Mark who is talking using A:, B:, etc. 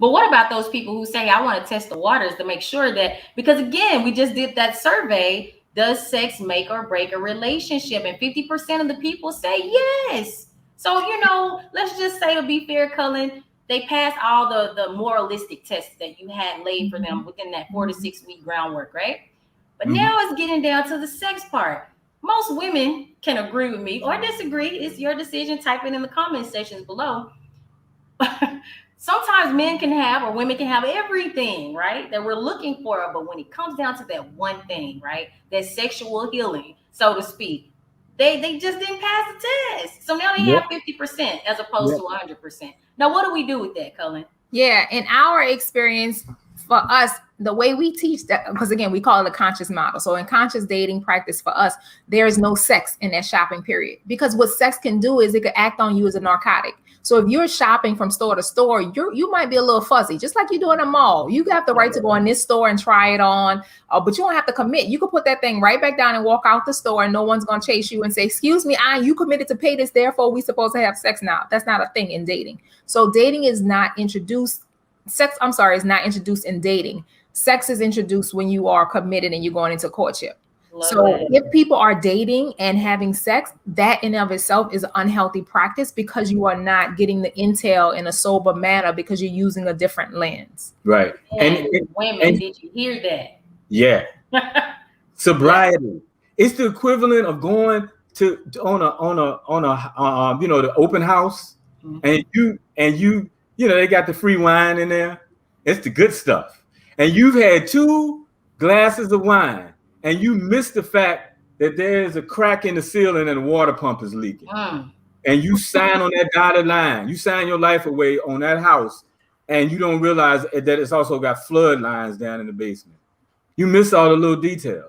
A: But what about those people who say, I want to test the waters to make sure that, because again, we just did that survey, does sex make or break a relationship? And 50% of the people say yes. So, let's just say, to be fair, Cullen, they passed all the moralistic tests that you had laid for them within that 4 to 6 week groundwork, right? But now it's getting down to the sex part. Most women can agree with me or disagree. It's your decision. Type it in the comment sections below. Sometimes men can have, or women can have, everything, right, that we're looking for. But when it comes down to that one thing, right, that sexual healing, so to speak, they just didn't pass the test. So now they have 50% as opposed to 100%. Now, what do we do with that, Cullen?
B: Yeah, in our experience, for us, the way we teach that, because again, we call it a conscious model. So in conscious dating practice for us, there is no sex in that shopping period, because what sex can do is it can act on you as a narcotic. So if you're shopping from store to store, you might be a little fuzzy, just like you do in a mall. You have the right to go in this store and try it on, but you don't have to commit. You can put that thing right back down and walk out the store, and no one's going to chase you and say, excuse me, you committed to pay this, therefore we supposed to have sex now. That's not a thing in dating. So dating is not introduced. Sex, I'm sorry, is not introduced in dating. Sex is introduced when you are committed and you're going into courtship. If people are dating and having sex, that in and of itself is an unhealthy practice, because you are not getting the intel in a sober manner, because you're using a different lens.
C: Right.
A: And women, did you hear that?
C: Yeah. Sobriety. It's the equivalent of going to on a the open house, and you they got the free wine in there. It's the good stuff. And you've had 2 glasses of wine, and you miss the fact that there's a crack in the ceiling and the water pump is leaking. And you sign on that dotted line. You sign your life away on that house, and you don't realize that it's also got flood lines down in the basement. You miss all the little details.